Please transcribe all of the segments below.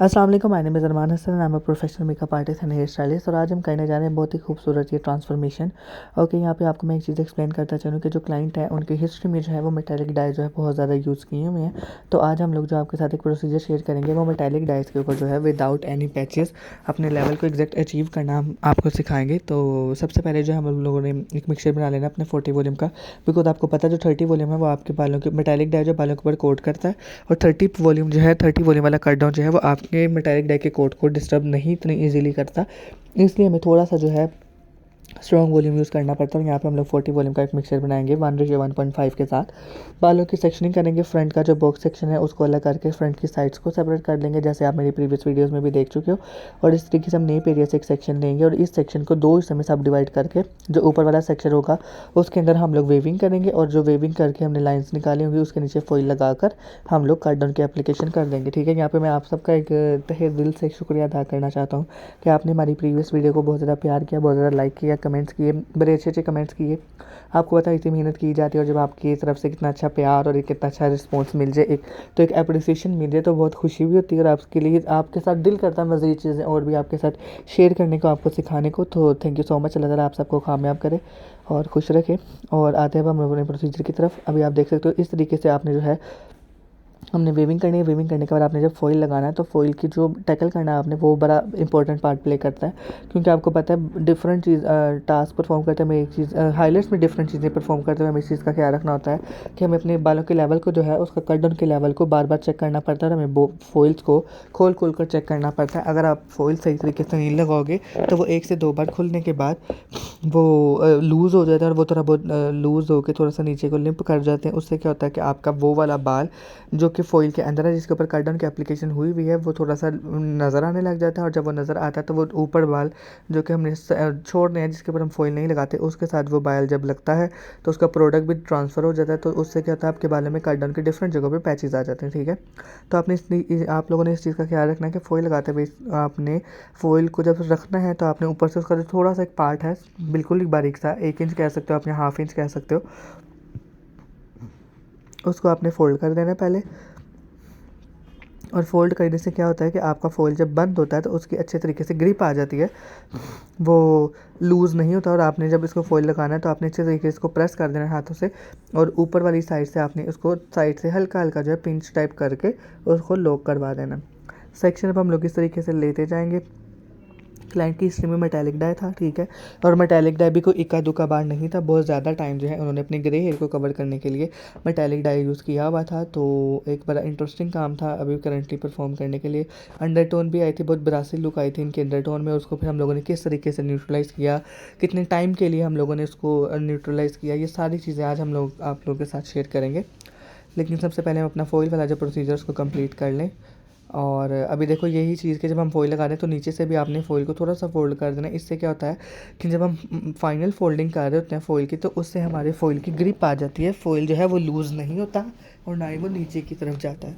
अस्सलाम वालेकुम, my name is Arman Hasan, I am a professional makeup artist and hair stylist. और आज हम करने जा रहे हैं बहुत ही खूबसूरत ये ट्रांसफॉर्मेशन। ओके, यहाँ पे आपको मैं एक चीज़ एक्सप्लेन करता चलूँ कि जो क्लाइंट है उनकी हिस्ट्री में जो है वो मेटालिक डाई जो है बहुत ज़्यादा यूज़ किए हुए हैं। तो आज हम लोग जो आपके साथ एक प्रोसीजर शेयर करेंगे वो मेटालिक डाइज के ऊपर जो है विदाउट एनी पैचेस अपने लेवल को एग्जैक्ट अचीव करना हम आपको सिखाएंगे। तो सबसे पहले जो हम लोगों ने एक मिक्सचर बना लेना अपने 40 वॉल्यूम का, बिकॉज आपको पता है जो 30 वॉल्यूम है वो आपके बालों के मेटालिक डाई जो बालों के ऊपर कोट करता है, और 30 वॉल्यूम जो है 30 वॉल्यूम वाला कट डाउन जो है वो आपके मेटालिक डाई के कोट को डिस्टर्ब नहीं इतनी ईजिली करता। इसलिए हमें थोड़ा सा जो है स्ट्रॉन्ग वॉल्यूम यूज़ करना पड़ता है। यहाँ पे हम लोग 40 वॉल्यूम का एक मिक्सचर बनाएंगे 1:1.5 के साथ। बालों की सेक्शनिंग करेंगे, फ्रंट का जो बॉक्स सेक्शन है उसको अलग करके फ्रंट की साइड्स को सेपरेट कर लेंगे, जैसे आप मेरी प्रीवियस वीडियोस में भी देख चुके हो। और इस तरीके से हम नेप एरिया से एक सेक्शन लेंगे और इस सेक्शन को दो हिस्से में सब डिवाइड करके जो ऊपर वाला सेक्शन होगा उसके अंदर हम लोग वेविंग करेंगे, और जो वेविंग करके हमने लाइन्स निकाली होंगी उसके नीचे फॉइल लगाकर हम लोग कट डाउन की एप्लीकेशन कर देंगे। ठीक है, यहाँ पे मैं आप सबका एक तहे दिल से शुक्रिया अदा करना चाहता हूँ कि आपने हमारी प्रीवियस वीडियो को बहुत ज़्यादा प्यार किया, बहुत ज़्यादा लाइक किया, कमेंट्स किए, बड़े अच्छे अच्छे कमेंट्स किए। आपको पता है इतनी मेहनत की जाती है, और जब आपकी तरफ से कितना अच्छा प्यार और एक कितना अच्छा रिस्पॉन्स मिल जाए, एक अप्रिसिएशन मिल जाए, तो बहुत खुशी भी होती है। और आपके लिए आपके साथ दिल करता है मज़ीद चीज़ें और भी आपके साथ शेयर करने को, आपको सिखाने को। तो थैंक यू सो मच, अल्लाह ताला आप सबको कामयाब करे और खुश रखे। और आते हैं अब हम अपने प्रोसीजर की तरफ। अभी आप देख सकते हो इस तरीके से आपने जो है हमने वेविंग करनी है। वेविंग करने के बाद आपने जब फॉइल लगाना है तो फॉइल की जो टैकल करना है आपने वो बड़ा इंपॉर्टेंट पार्ट प्ले करता है, क्योंकि आपको पता है डिफरेंट चीज़ टास्क परफॉर्म करते हैं। हमें एक चीज़ हाइलाइट्स में डिफरेंट चीज़ें परफॉर्म करते हुए हमें इस चीज़ का ख्याल रखना होता है कि हमें अपने बालों के लेवल को जो है उसका कट डाउन के लेवल को बार बार चेक करना पड़ता है, और हमें फॉइल्स को खोल खोल कर चेक करना पड़ता है। अगर आप फॉइल सही तरीके से नहीं लगाओगे तो वो 1 से 2 बार खुलने के बाद वो लूज़ हो जाता है, और वो थोड़ा बहुत लूज़ होकर थोड़ा सा नीचे को लिंप कर जाते हैं। उससे क्या होता है कि आपका वो वाला बाल जो कि फॉइल के अंदर है जिसके ऊपर कट डाउन की एप्लीकेशन हुई हुई है वो थोड़ा सा नज़र आने लग जाता है। और जब वो नज़र आता है तो वो ऊपर बाल जो कि हमने छोड़ने हैं जिसके ऊपर हम फॉइल नहीं लगाते उसके साथ वो बाल जब लगता है तो उसका प्रोडक्ट भी ट्रांसफ़र हो जाता है। तो उससे क्या होता है आपके बालों में कट डाउन के डिफरेंट जगहों पे पैचेस आ जाते हैं। ठीक है, तो आपने आप लोगों ने इस चीज़ का ख्याल रखना है कि फ़ॉइल लगाते हुए आपने फ़ॉइल को जब रखना है तो आपने ऊपर से उसका जो थोड़ा सा एक पार्ट है बिल्कुल ही बारीक सा 1 इंच कह सकते हो आप या हाफ इंच कह सकते हो, उसको आपने फ़ोल्ड कर देना है पहले। और फ़ोल्ड करने से क्या होता है कि आपका फ़ॉइल जब बंद होता है तो उसकी अच्छे तरीके से ग्रिप आ जाती है, वो लूज़ नहीं होता। और आपने जब इसको फ़ॉइल लगाना है तो आपने अच्छे तरीके से इसको प्रेस कर देना है हाथों से, और ऊपर वाली साइड से आपने इसको साइड से हल्का हल्का जो है पिंच टाइप करके उसको लॉक करवा देना। सेक्शन अब हम लोग इस तरीके से लेते जाएंगे। क्लाइंट की हिस्ट्री में मेटालिक डाई था, ठीक है, और मेटालिक डाई भी कोई इक्का दुक्का बार नहीं था। बहुत ज़्यादा टाइम जो है उन्होंने अपने ग्रे हेयर को कवर करने के लिए मेटालिक डाई यूज़ किया हुआ था। तो एक बड़ा इंटरेस्टिंग काम था अभी करंटली परफॉर्म करने के लिए। अंडरटोन भी आई थी, बहुत ब्रासी लुक आई थी इनके अंडरटोन में। उसको फिर हम लोगों ने किस तरीके से न्यूट्रलाइज़ किया, कितने टाइम के लिए हम लोगों ने उसको न्यूट्रलाइज़ किया, ये सारी चीज़ें आज हम लोग आप लोगों के साथ शेयर करेंगे। लेकिन सबसे पहले हम अपना फॉइल वाला जो प्रोसीजर उसको कंप्लीट कर लें। और अभी देखो यही चीज़ कि जब हम फॉइल लगा रहे हैं तो नीचे से भी आपने फॉइल को थोड़ा सा फोल्ड कर देना है। इससे क्या होता है कि जब हम फाइनल फोल्डिंग कर रहे होते हैं फॉइल की तो उससे हमारे फॉइल की ग्रिप आ जाती है, फॉइल जो है वो लूज़ नहीं होता और ना ही वो नीचे की तरफ जाता है।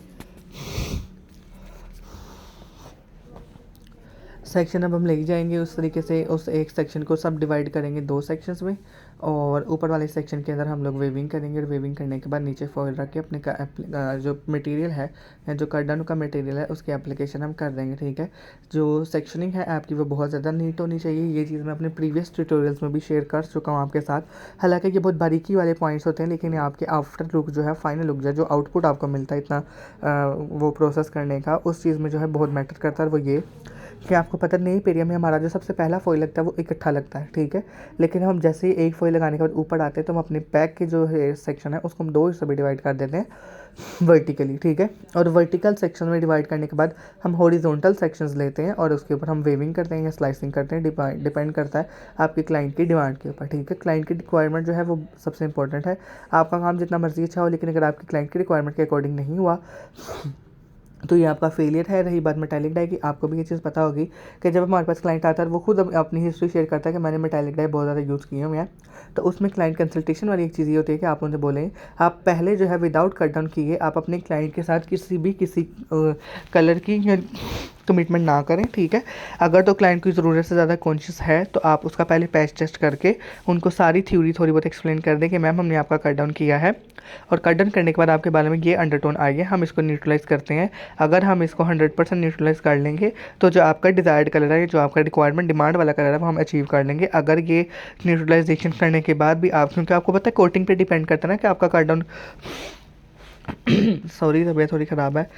सेक्शन अब हम ले जाएंगे उस तरीके से, उस एक सेक्शन को सब डिवाइड करेंगे 2 सेक्शंस में, और ऊपर वाले सेक्शन के अंदर हम लोग वेविंग करेंगे। और वेविंग करने के बाद नीचे फॉइल रख के अपने जो मटेरियल है या जो कट डाउन का मटेरियल है उसकी एप्लीकेशन हम कर देंगे। ठीक है, जो सेक्शनिंग है आपकी वो बहुत ज़्यादा नीट होनी चाहिए। ये चीज़ मैं अपने प्रीवियस ट्यूटोरियल्स में भी शेयर कर चुका हूँ आपके साथ। हालांकि ये बहुत बारीकी वाले पॉइंट्स होते हैं, लेकिन आपके आफ्टर लुक जो है, फाइनल लुक जो आउटपुट आपको मिलता है इतना वो प्रोसेस करने का, उस चीज़ में जो है बहुत मैटर करता है। वो ये कि आपको पता नहीं पेरिया में हमारा जो सबसे पहला फॉइल लगता है वो इकट्ठा लगता है, ठीक है, लेकिन हम जैसे ही एक फॉइल लगाने के बाद ऊपर आते हैं तो हम अपने बैक के जो है सेक्शन है उसको हम 2 हिस्सों में डिवाइड कर देते हैं वर्टिकली। ठीक है, और वर्टिकल सेक्शन में डिवाइड करने के बाद हम हॉरिजॉन्टल सेक्शंस लेते हैं और उसके ऊपर हम वेविंग करते हैं या स्लाइसिंग करते हैं, डिपेंड करता है आपके क्लाइंट की डिमांड के ऊपर। ठीक है, क्लाइंट की रिक्वायरमेंट जो है वो सबसे इंपॉर्टेंट है। आपका काम जितना मर्जी अच्छा हो, लेकिन अगर आपके क्लाइंट की रिक्वायरमेंट के अकॉर्डिंग नहीं हुआ तो ये आपका फेलियर है। रही बात मेटालिक डाई की, आपको भी ये चीज़ पता होगी कि जब हमारे पास क्लाइंट आता है वो खुद अपनी हिस्ट्री शेयर करता है कि मैंने मेटालिक डाई बहुत ज़्यादा यूज़ की है, तो उसमें क्लाइंट कंसल्टेशन वाली एक चीज़ ये होती है कि आप उनसे बोलें, आप पहले जो है विदाउट कट डाउन किए आप अपने क्लाइंट के साथ किसी कलर की कमिटमेंट ना करें, ठीक है। अगर तो क्लाइंट की ज़रूरत से ज़्यादा कॉन्शियस है तो आप उसका पहले पैच टेस्ट करके उनको सारी थ्योरी थोड़ी बहुत एक्सप्लेन कर दें कि मैम हमने आपका कट डाउन किया है और कट डाउन करने के बाद आपके बालों में ये अंडरटोन आई है, हम इसको न्यूट्रलाइज़ करते हैं। अगर हम इसको 100% न्यूट्रलाइज़ कर लेंगे तो जो आपका डिज़ायर्ड कलर है, जो आपका रिक्वायरमेंट डिमांड वाला कलर है, वो हम अचीव कर लेंगे। अगर ये न्यूट्रलाइजेशन करने के बाद भी आप, क्योंकि आपको पता है कोटिंग पे डिपेंड करता है ना कि आपका कट डाउन सॉरी तबीयत थोड़ी ख़राब है,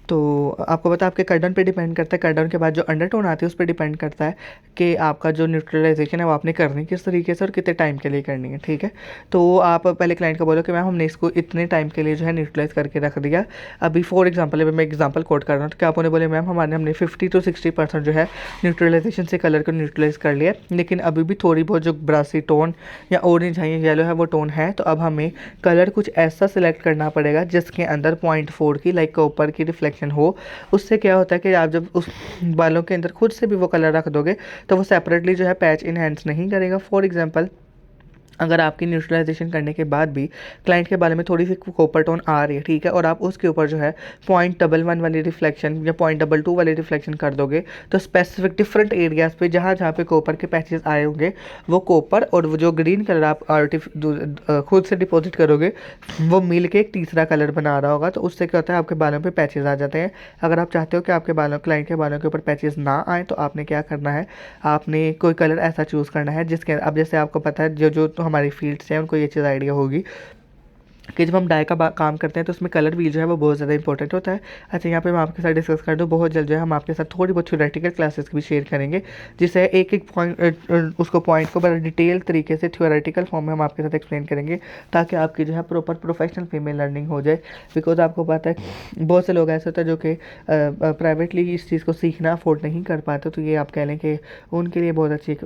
तो आपको पता है आपके कट डाउन पे डिपेंड करता है, कट डाउन के बाद जो अंडरटोन आती है उस पर डिपेंड करता है कि आपका जो न्यूट्रलाइजेशन है वो आपने करनी किस तरीके से और कितने टाइम के लिए करनी है, ठीक है। तो आप पहले क्लाइंट को बोलो कि मैम हमने इसको इतने टाइम के लिए जो है न्यूट्रलाइज करके रख दिया। अभी फॉर एग्जाम्पल मैं एग्जाम्पल कोट कर रहा हूँ, तो क्या आप उन्हें बोले मैम हमने 50 to 60% जो है न्यूट्रलाइजेशन से कलर को न्यूट्रलाइज कर लिया, लेकिन अभी भी थोड़ी बहुत जो ब्रासी टोन या ऑरेंज है या येलो है वो टोन है, तो अब हमें कलर कुछ ऐसा सिलेक्ट करना पड़ेगा जिसके अंदर 0.4 की लाइक कॉपर की रिफ्लेक्शन हो। उससे क्या होता है कि आप जब उस बालों के अंदर खुद से भी वो कलर रख दोगे तो वो सेपरेटली जो है पैच इनहेंस नहीं करेगा। फॉर एग्जांपल अगर आपकी न्यूट्रलाइजेशन करने के बाद भी क्लाइंट के बारे में थोड़ी सी कॉपर टोन आ रही है, ठीक है, और आप उसके ऊपर जो है 0.11 वाली रिफ्लेक्शन या 0.22 वाली रिफ्लेक्शन कर दोगे, तो स्पेसिफिक डिफरेंट एरियाज़ पे जहाँ जहाँ पे कॉपर के पैचेस आए होंगे वो कॉपर और वो जो ग्रीन कलर आप खुद से डिपॉजिट करोगे वो मिल के एक तीसरा कलर बना रहा होगा। तो उससे क्या होता है आपके बालों पर पैचेस आ जाते हैं। अगर आप चाहते हो कि आपके बालों क्लाइंट के बालों के ऊपर पैचेस ना आए तो आपने क्या करना है, आपने कोई कलर ऐसा चूज़ करना है जिसके, अब जैसे आपको पता है जो हमारी फील्ड से हैं उनको ये चीज़ आइडिया होगी कि जब हम डाई का काम करते हैं तो उसमें कलर व्हील जो है वो बहुत ज़्यादा इंपॉर्टेंट होता है। अच्छा, यहाँ पे मैं आपके साथ डिस्कस कर दूँ, बहुत जल्द जो है हम आपके साथ थोड़ी बहुत थ्योरेटिकल क्लासेस भी शेयर करेंगे, जिससे एक एक पॉइंट उसको पॉइंट को बड़ा डिटेल तरीके से थ्योरेटिकल फॉर्म में हम आपके साथ एक्सप्लेन करेंगे, ताकि आपकी जो है प्रॉपर प्रोफेशनल फीमेल लर्निंग हो जाए। बिकॉज आपको पता है बहुत से लोग ऐसे होते हैं जो कि प्राइवेटली इस चीज़ को सीखना अफोर्ड नहीं कर पाते, तो ये आप कह लें कि उनके लिए बहुत अच्छी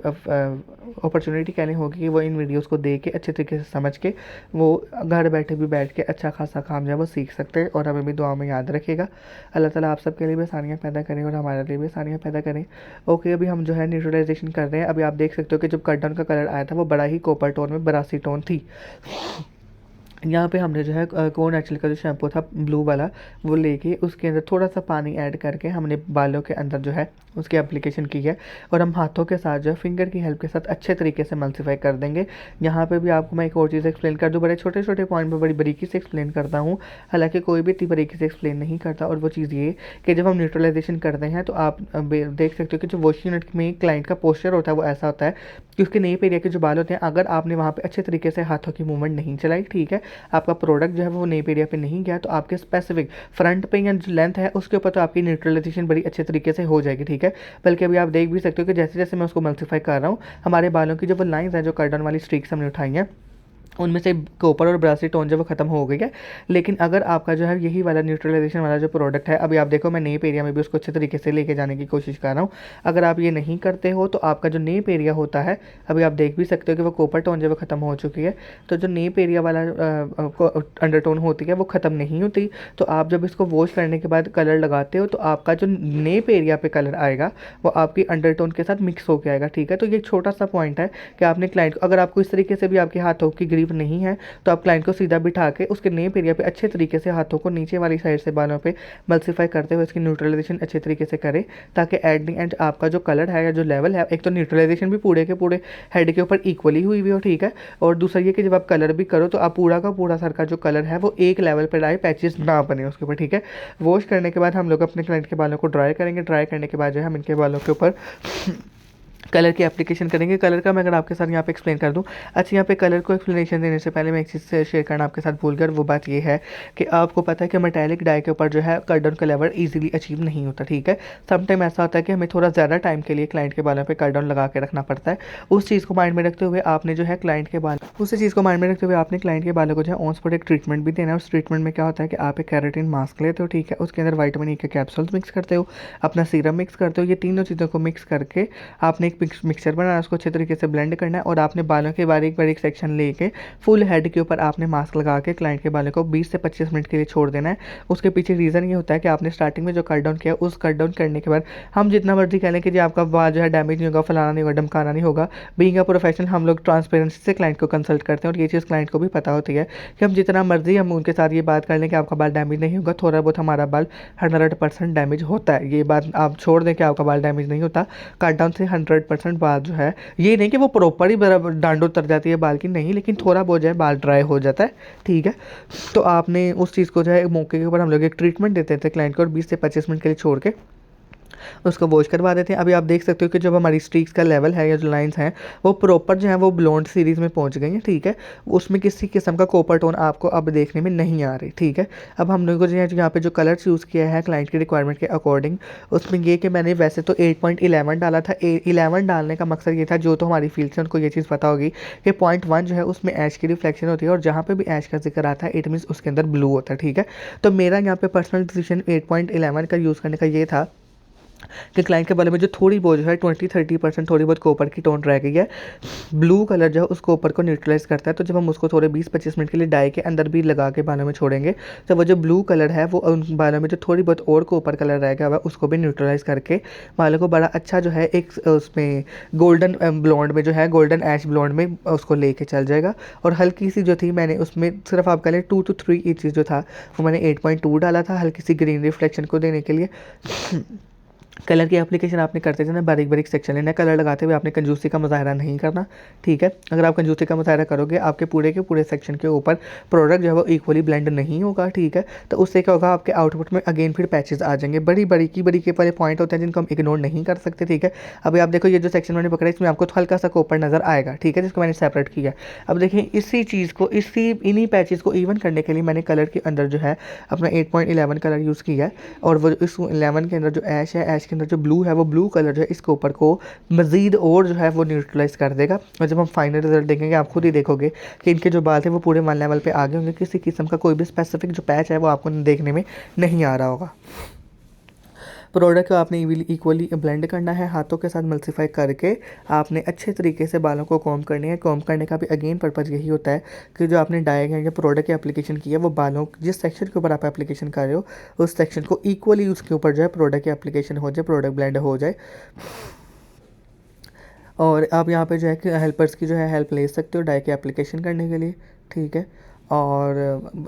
अपॉर्चुनिटी कह लें होगी कि वो इन वीडियोज़ को देख के अच्छे तरीके से समझ के वो घर बैठे भी बैठ के अच्छा खासा काम जो है वो सीख सकते हैं। और हमें भी दुआ में याद रखेगा। अल्लाह ताला आप सबके लिए भी आसानियाँ पैदा करें और हमारे लिए भी आसानियाँ पैदा करें। ओके, अभी हम जो है न्यूट्रलाइजेशन कर रहे हैं। अभी आप देख सकते हो कि जब कट डाउन का कलर आया था वो बड़ा ही कॉपर टोन में बरासी टोन थी। यहाँ पे हमने जो है कोन एक्चुअली का जो शैम्पू था ब्लू वाला वो लेके उसके अंदर थोड़ा सा पानी ऐड करके हमने बालों के अंदर जो है उसकी एप्लीकेशन की है, और हम हाथों के साथ जो है फिंगर की हेल्प के साथ अच्छे तरीके से मल्सीफाई कर देंगे। यहाँ पे भी आपको मैं एक और चीज़ एक्सप्लेन कर दूँ, बड़े छोटे छोटे पॉइंट पर बड़ी बारीकी से एक्सप्लेन करता हूँ, हालांकि कोई भी इतनी बारीकी से एक्सप्लेन नहीं करता। और वो चीज़ ये कि जब हम न्यूट्रलाइजेशन करते हैं तो आप देख सकते हो कि जो वॉशिंग यूनिट में क्लाइंट का पोस्चर होता है वो ऐसा होता है कि उसके नेप एरिया के जो बाल होते हैं, अगर आपने वहाँ पर अच्छे तरीके से हाथों की मूवमेंट नहीं चलाई, ठीक है, आपका प्रोडक्ट जो है वो नेप एरिया पे नहीं गया, तो आपके स्पेसिफिक फ्रंट पे या जो लेंथ है उसके ऊपर तो आपकी न्यूट्रलाइजेशन बड़ी अच्छे तरीके से हो जाएगी, ठीक है। बल्कि अभी आप देख भी सकते हो कि जैसे जैसे मैं उसको मल्टीफाई कर रहा हूँ हमारे बालों की जो वो लाइंस है, जो कर्डन वाली स्ट्रीक्स हमने उठाई हैं, उनमें से कॉपर और ब्रासी टोन जो वो ख़त्म हो गई है। लेकिन अगर आपका जो है यही वाला न्यूट्रलाइजेशन वाला जो प्रोडक्ट है, अभी आप देखो मैं नेप एरिया में भी उसको अच्छे तरीके से लेके जाने की कोशिश कर रहा हूँ। अगर आप ये नहीं करते हो तो आपका जो नेप एरिया होता है, अभी आप देख भी सकते हो कि वो कॉपर टोन जो वो ख़त्म हो चुकी है। तो जो नेप एरिया वाला अंडरटोन होती है वो ख़त्म नहीं होती। तो आप जब इसको वॉश करने के बाद कलर लगाते हो तो आपका जो नेप एरिया पे कलर आएगा वो आपकी अंडरटोन के साथ मिक्स होकर आएगा, ठीक है। तो ये छोटा सा पॉइंट है कि आपने क्लाइंट को, अगर आपको इस तरीके से भी आपके हाथों की ग्रिप नहीं है तो आप क्लाइंट को सीधा बिठा के उसके नेप एरिया पे अच्छे तरीके से हाथों को नीचे वाली साइड से बालों पे मल्सीफाई करते हुए इसकी न्यूट्रलाइजेशन अच्छे तरीके से करें, ताकि एट द एंड आपका जो कलर है या जो लेवल है, एक तो न्यूट्रलाइजेशन भी पूरे के पूरे हेड के ऊपर इक्वली हुई हो, ठीक है, और दूसरा ये कि जब आप कलर भी करो तो आप पूरा का पूरा सर का जो कलर है वो एक लेवल पर आए, पैचेस ना बने उसके ऊपर, ठीक है। वॉश करने के बाद हम लोग अपने क्लाइंट के बालों को ड्राई करेंगे। ड्राई करने के बाद जो है हम इनके बालों के ऊपर कलर की एप्लीकेशन करेंगे। कलर का मैं अगर आपके साथ यहाँ पे एक्सप्लेन कर दूँ, अच्छा यहाँ पे कलर को एक्सप्लेनेशन देने से पहले मैं एक चीज़ से शेयर करना आपके साथ भूल गया, वो बात ये है कि आपको पता है कि मेटालिक डाई के ऊपर जो है कट डाउन का लेवल इजीली अचीव नहीं होता, ठीक है। समटाइम ऐसा होता है कि हमें थोड़ा ज़्यादा टाइम के लिए क्लाइंट के बालों पर कट डाउन लगा के रखना पड़ता है। उस चीज़ को माइंड में रखते हुए आपने जो है क्लाइंट के बाल उसी चीज़ को माइंड में रखते हुए आपने क्लाइंट के बालों को जो है ऑन स्पॉट एक ट्रीटमेंट भी देना है। उस ट्रीटमेंट में क्या होता है कि आप एक कैरेटिन मास्क लेते हो, ठीक है, उसके अंदर विटामिन ई के कैप्सूल्स मिक्स करते हो, अपना सीरम मिक्स करते हो, ये तीनों चीज़ों को मिक्स करके आपने एक मिक्सचर बनाना है, उसको अच्छे तरीके से ब्लेंड करना है और आपने बालों के बारीक बारीक सेक्शन लेके फुल हेड के ऊपर आपने मास्क लगा के क्लाइंट के बालों को 20 से 25 मिनट के लिए छोड़ देना है। उसके पीछे रीज़न ये होता है कि आपने स्टार्टिंग में जो कट डाउन किया, उस कट डाउन करने के बाद हम जितना मर्जी कह लें कि जी आपका बाल जो है डैमेज नहीं होगा, फलाना नहीं होगा, धमकाना नहीं होगा, बीइंग अ प्रोफेशनल हम लोग ट्रांसपेरेंसी से क्लाइंट को कंसल्ट करते हैं और ये चीज़ क्लाइंट को भी पता होती है कि हम जितना मर्जी हम उनके साथ ये बात कर लें कि आपका बाल डैमेज नहीं होगा, थोड़ा बहुत हमारा बाल 100% डैमेज होता है। ये बात आप छोड़ दें कि आपका बाल डैमेज नहीं होता, कट डाउन से 100% बाल जो है, ये नहीं कि वो प्रॉपर ही बराबर डांड उतर जाती है बाल की, नहीं, लेकिन थोड़ा बहुत जो है बाल ड्राई हो जाता है, ठीक है। तो आपने उस चीज़ को जो है मौके के ऊपर हम लोग एक ट्रीटमेंट देते थे क्लाइंट को और 20 से 25 मिनट के लिए छोड़ के उसको वॉश करवा देते हैं। अभी आप देख सकते हो कि जब हमारी स्ट्रीक्स का लेवल है या जो लाइंस हैं वो प्रॉपर जो है वो ब्लॉन्ड सीरीज़ में पहुंच गई हैं, ठीक है। उसमें किसी किस्म का कॉपर टोन आपको अब देखने में नहीं आ रही, ठीक है। अब हम लोगों को जो है यहाँ पे जो कलर चूज़ किया है क्लाइंट की रिक्वायरमेंट के अकॉर्डिंग, उसमें ये कि मैंने वैसे तो 8.11 डाला था। 11 डालने का मकसद ये था, जो तो हमारी फील्ड से उनको ये चीज़ पता होगी कि 0.1 जो है उसमें ऐश की रिफ्लेक्शन होती है और जहाँ पे भी ऐश का जिक्र आता है इट मीन्स उसके अंदर ब्लू होता है, ठीक है। तो मेरा यहाँ पे पर्सनल डिसीजन 8.11 का यूज़ करने का ये था कि क्लाइंट के बालों में जो थोड़ी बहुत जो है 20-30% थोड़ी बहुत कॉपर की टोन रह गई है, ब्लू कलर जो है उस कॉपर को न्यूट्रलाइज करता है। तो जब हम उसको थोड़े 20-25 मिनट के लिए डाई के अंदर भी लगा के बालों में छोड़ेंगे तो वो जो ब्लू कलर है वो उन बालों में जो थोड़ी बहुत और कॉपर कलर रह गया हुआ है उसको भी न्यूट्रलाइज करके बालों को बड़ा अच्छा जो है एक उसमें गोल्डन ब्लॉन्ड में जो है, गोल्डन ऐश ब्लॉन्ड में उसको लेके चल जाएगा। और हल्की सी जो थी मैंने उसमें सिर्फ आप कह लें 2 to 3 इंचेस जो था वो मैंने 8.2 डाला था हल्की सी ग्रीन रिफ्लेक्शन को देने के लिए। कलर की एप्लीकेशन आपने करते थे ना, बारीक बारीक सेक्शन लेना, कलर लगाते हुए आपने कंजूसी का मुजाहरा नहीं करना, ठीक है। अगर आप कंजूसी का मुजाहरा करोगे आपके पूरे के पूरे सेक्शन के ऊपर प्रोडक्ट जो है वो इक्वली ब्लेंड नहीं होगा, ठीक है। तो उससे क्या होगा, आपके आउटपुट में अगेन फिर पैचेस आ जाएंगे, बड़ी के वाले पॉइंट होते हैं जिनको हम इग्नोर नहीं कर सकते, ठीक है। अभी आप देखो ये जो सेक्शन मैंने पकड़ा इसमें आपको हल्का सा कॉपर नजर आएगा, ठीक है, जिसको मैंने सेपरेट किया। अब देखिए इसी चीज़ को इन्हीं पैचेस को इवन करने के लिए मैंने कलर के अंदर जो है अपना 8.11 कलर यूज़ किया है और वो इस 11 के अंदर जो ऐश है, ऐश के अंदर जो ब्लू है, वो ब्लू कलर जो है इसके ऊपर को मज़ीद और जो है वो न्यूट्रलाइज कर देगा। और जब हम फाइनल रिजल्ट देखेंगे आप खुद ही देखोगे कि इनके जो बाल थे वो पूरे वन लेवल पे आ गए होंगे, किसी किस्म का कोई भी स्पेसिफिक जो पैच है वो आपको देखने में नहीं आ रहा होगा। प्रोडक्ट को आपने इक्वली ब्लेंड करना है, हाथों के साथ मल्सीफाई करके आपने अच्छे तरीके से बालों को कॉम्ब करने हैं। कॉम्ब करने का भी अगेन पर्पज़ यही होता है कि जो आपने डाई या प्रोडक्ट की एप्लीकेशन की है वो बालों जिस सेक्शन के ऊपर आप एप्लीकेशन कर रहे हो उस सेक्शन को इक्वली उसके ऊपर जो है प्रोडक्ट की एप्लीकेशन हो जाए, प्रोडक्ट ब्लेंड हो जाए। और आप यहाँ पे जो है कि हेल्पर्स की जो है हेल्प ले सकते हो डाई की एप्लीकेशन करने के लिए, ठीक है। और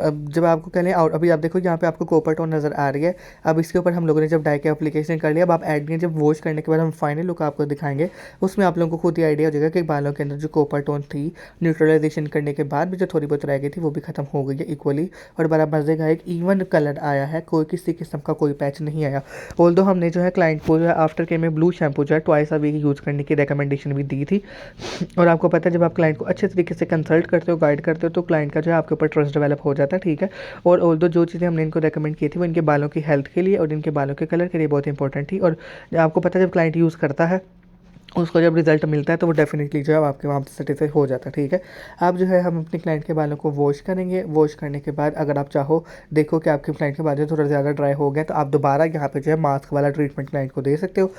अब जब आपको कह लें अभी आप देखो यहाँ पे आपको कॉपर टोन नज़र आ रही है। अब इसके ऊपर हम लोगों ने जब डाई की एप्लीकेशन कर लिया, अब आप एड जब वॉश करने के बाद हम फाइनल लुक आपको दिखाएंगे, उसमें आप लोगों को खुद ही आइडिया हो जाएगा कि बालों के अंदर जो कॉपर टोन थी न्यूट्रलाइजेशन करने के बाद भी जो थोड़ी बहुत रह गई थी वो भी ख़त्म हो गई है इक्वली और बड़ा मज़े का एक इवन कलर आया है, कोई किसी किस्म का कोई पैच नहीं आया। ऑल्दो हमने जो है क्लाइंट को जो है आफ्टर केयर में ब्लू शैम्पू जो है ट्वाइस अ वीक यूज़ करने की रिकमेंडेशन भी दी थी। और आपको पता है जब आप क्लाइंट को अच्छे तरीके से कंसल्ट करते हो, गाइड करते हो, तो क्लाइंट का जो है आपके ऊपर ट्रस्ट डेवलप हो जाता है, ठीक है। और ऑल्दो जो चीज़ें हमने इनको रेकमेंड की थी वो इनके बालों की हेल्थ के लिए और इनके बालों के कलर के लिए बहुत इंपॉर्टेंट थी। और आपको पता है जब क्लाइंट यूज़ करता है उसको जब रिज़ल्ट मिलता है तो वो डेफिनेटली जो है आपके वहाँ से सेटिस्फाई हो जाता है, ठीक है। अब जो है हम अपने क्लाइंट के बालों को वॉश करेंगे। वॉश करने के बाद अगर आप चाहो देखो कि आपके क्लाइंट के बाल जो थोड़ा ज़्यादा ड्राई हो गया तो आप दोबारा यहाँ पे जो है मास्क वाला ट्रीटमेंट क्लाइंट को दे सकते हो।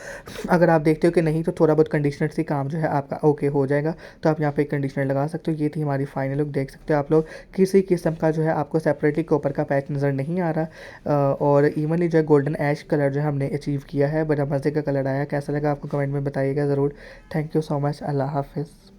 अगर आप देखते हो कि नहीं तो थोड़ा बहुत कंडीशनर से काम जो है आपका ओके हो जाएगा तो आप यहाँ पे कंडीशनर लगा सकते हो। ये थी हमारी फाइनल लुक, देख सकते हो आप लोग किसी किस्म का जो है आपको सेपरेटली कॉपर का पैच नज़र नहीं आ रहा और इवनली जो है गोल्डन ऐश कलर जो है हमने अचीव किया है, बड़ा मज़े का कलर आया। कैसा लगा आपको कमेंट में बताइएगा ज़रूर। Thank you so much. अल्लाह हाफिज़।